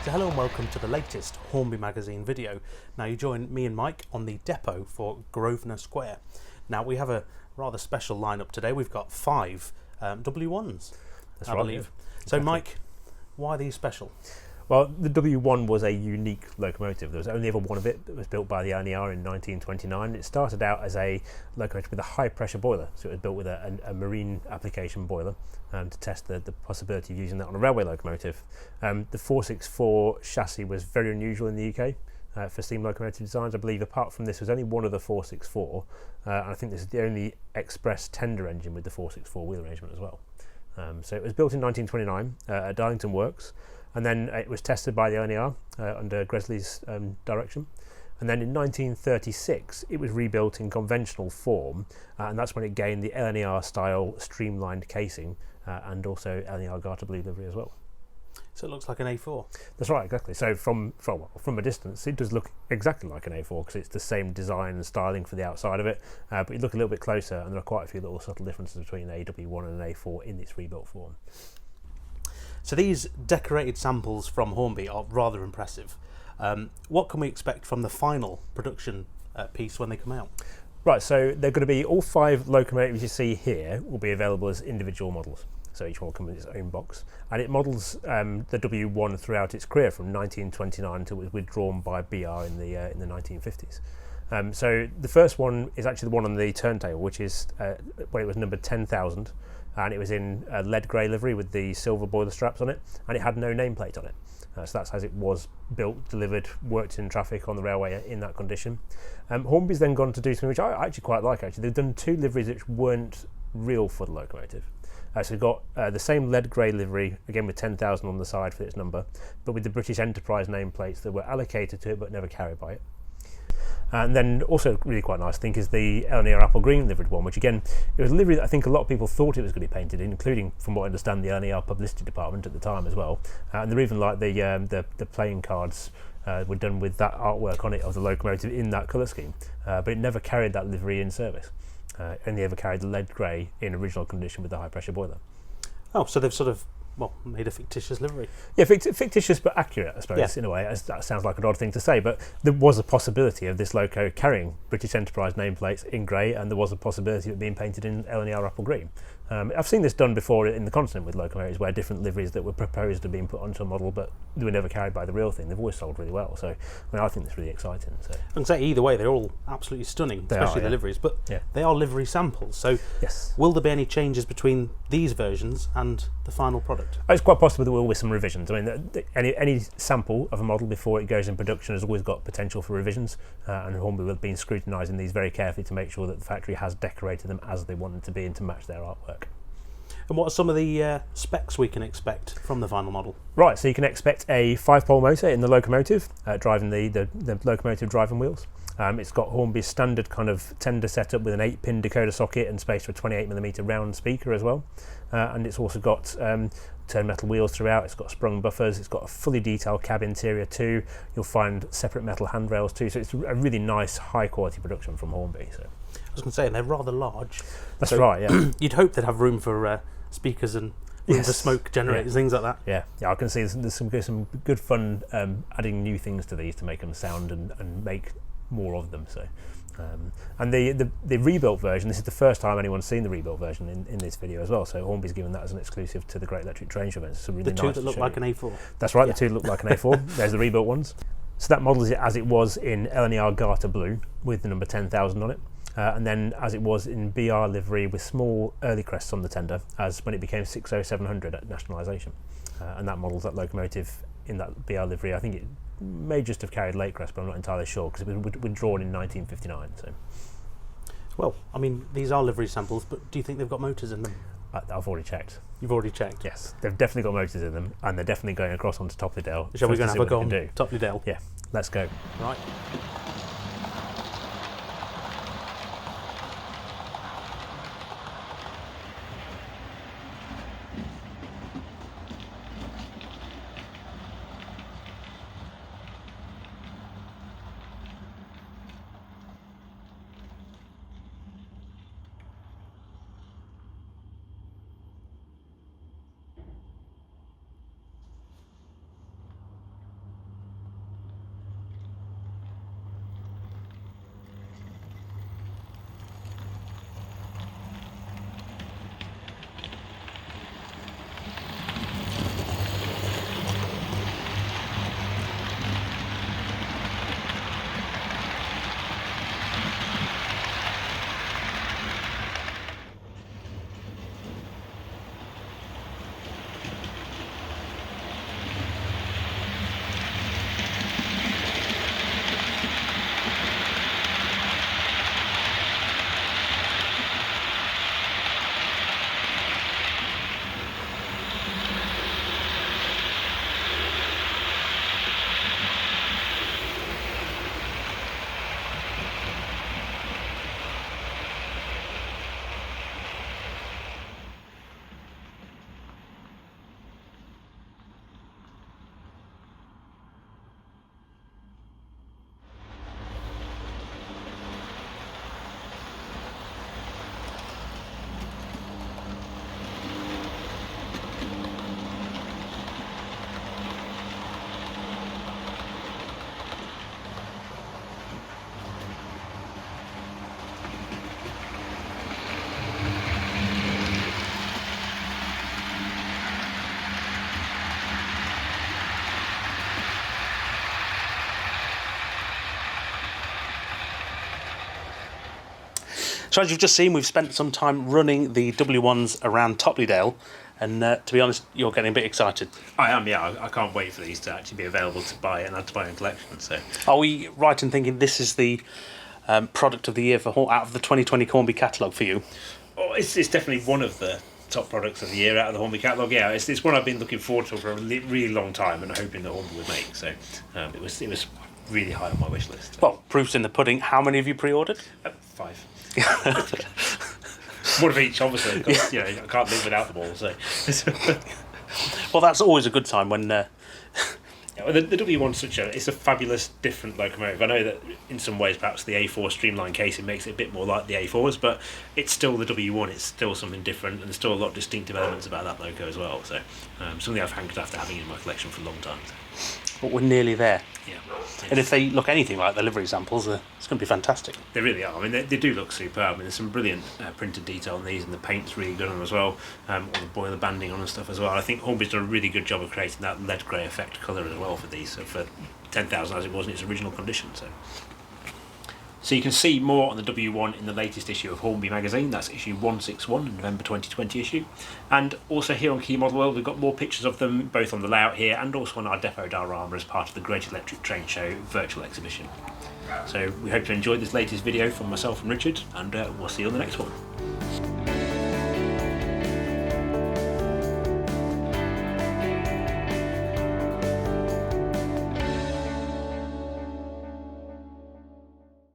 So hello and welcome to the latest Hornby Magazine video. Now you join me and Mike on the depot for Grosvenor Square. Now we have a rather special lineup today. We've got 5 W1s, I believe. Yeah. So Mike, why are these special? Well, the W1 was a unique locomotive. There was only ever one of it that was built by the LNER in 1929. It started out as a locomotive with a high pressure boiler, so it was built with a marine application boiler to test the possibility of using that on a railway locomotive. The 464 chassis was very unusual in the UK for steam locomotive designs. I believe apart from this was only one of the 464, and I think this is the only express tender engine with the 464 wheel arrangement as well. So it was built in 1929 at Darlington Works, and then it was tested by the LNER under Gresley's direction. And then in 1936 it was rebuilt in conventional form, and that's when it gained the LNER style streamlined casing and also LNER Garter blue livery as well. So it looks like an A4. That's right, exactly. So from a distance it does look exactly like an A4 because it's the same design and styling for the outside of it, but you look a little bit closer and there are quite a few little subtle differences between an AW1 and an A4 in its rebuilt form. So these decorated samples from Hornby are rather impressive. What can we expect from the final production piece when they come out? Right, so they're going to be all 5 locomotives you see here will be available as individual models. So each one will come in its own box, and it models the W1 throughout its career from 1929 until it was withdrawn by BR in the 1950s. So the first one is actually the one on the turntable, which is when it was number 10,000, and it was in lead grey livery with the silver boiler straps on it, and it had no nameplate on it. So that's as it was built, delivered, worked in traffic on the railway in that condition. Hornby's then gone to do something which I actually quite like. Actually, they've done 2 liveries which weren't real for the locomotive. So we've got the same lead grey livery, again with 10,000 on the side for its number, but with the British Enterprise nameplates that were allocated to it but never carried by it. And then also really quite nice, I think, is the LNER apple green liveried one, which again, it was a livery that I think a lot of people thought it was going to be painted in, including, from what I understand, the LNER publicity department at the time as well. And they're even like the playing cards were done with that artwork on it of the locomotive in that colour scheme, but it never carried that livery in service. Only ever carried the lead grey in original condition with the high pressure boiler. Oh, so they've sort of made a fictitious livery. Yeah, fictitious but accurate, I suppose, in a way. That sounds like an odd thing to say, but there was a possibility of this loco carrying British Enterprise nameplates in grey, and there was a possibility of it being painted in LNER apple green. I've seen this done before in the continent with locomotives where different liveries that were proposed have been put onto a model but they were never carried by the real thing. They've always sold really well, so I think that's really exciting. So I can say either way they're all absolutely stunning, especially the liveries, but they are livery samples, so will there be any changes between these versions and the final product? It's quite possible there will be some revisions. I mean, any sample of a model before it goes in production has always got potential for revisions, and Hornby will have been scrutinising these very carefully to make sure that the factory has decorated them as they want them to be and to match their artwork. And what are some of the specs we can expect from the final model? Right, so you can expect a 5-pole motor in the locomotive, driving the locomotive driving wheels. It's got Hornby's standard kind of tender setup with an 8-pin decoder socket and space for a 28mm round speaker as well. And it's also got turn metal wheels throughout, it's got sprung buffers, it's got a fully detailed cab interior too. You'll find separate metal handrails too, so it's a really nice high quality production from Hornby. So I was going to say, they're rather large. That's right, yeah. You'd hope they'd have room for speakers and room for smoke generators, things like that. Yeah, I can see there's some good fun adding new things to these to make them sound and make more of them. So, and the rebuilt version, this is the first time anyone's seen the rebuilt version in this video as well. So Hornby's given that as an exclusive to the Great Electric Train Show events. It's really the two nice that look like an A4. That's right, the 2 look like an A4. There's the rebuilt ones. So that model is as it was in LNER Garter blue with the number 10,000 on it. And then as it was in BR livery with small early crests on the tender, as when it became 60700 at nationalisation. And that models that locomotive in that BR livery. I think it may just have carried late crest, but I'm not entirely sure because it was withdrawn in 1959. So, well, I mean, these are livery samples, but do you think they've got motors in them? I've already checked. You've already checked? Yes, they've definitely got motors in them, and they're definitely going across onto Topley Dale. Shall we go and have a go on Topley Dale? Yeah, let's go. Right. So as you've just seen, we've spent some time running the W1s around Topley-Dale, and to be honest, you're getting a bit excited. I am, yeah. I can't wait for these to actually be available to buy and add to my own collection. So, are we right in thinking this is the product of the year for out of the 2020 Hornby catalogue for you? Oh, it's definitely one of the top products of the year out of the Hornby catalogue. Yeah, it's one I've been looking forward to for a really long time and hoping that Hornby would make. So it was really high on my wish list. Well, proof's in the pudding. How many have you pre-ordered? 5. One of each, obviously. Because, I can't live without them all. So, well, that's always a good time when. The W1's it's a fabulous, different locomotive. I know that in some ways, perhaps the A4 streamline casing makes it a bit more like the A4s, but it's still the W1. It's still something different, and there's still a lot of distinctive elements about that loco as well. So, something I've hankered after having in my collection for a long time. But we're nearly there. Yeah. And if they look anything like the livery samples, it's going to be fantastic. They really are. I mean, they do look superb. I mean, there's some brilliant printed detail on these, and the paint's really good on them as well. All the boiler banding on and stuff as well. I think Hornby's done a really good job of creating that lead grey effect colour as well for these, so for 10,000 as it was in its original condition. So you can see more on the W1 in the latest issue of Hornby magazine. That's issue 161, November 2020 issue. And also here on Key Model World, we've got more pictures of them, both on the layout here and also on our depot diorama as part of the Great Electric Train Show virtual exhibition. So we hope you enjoyed this latest video from myself and Richard, and we'll see you on the next one.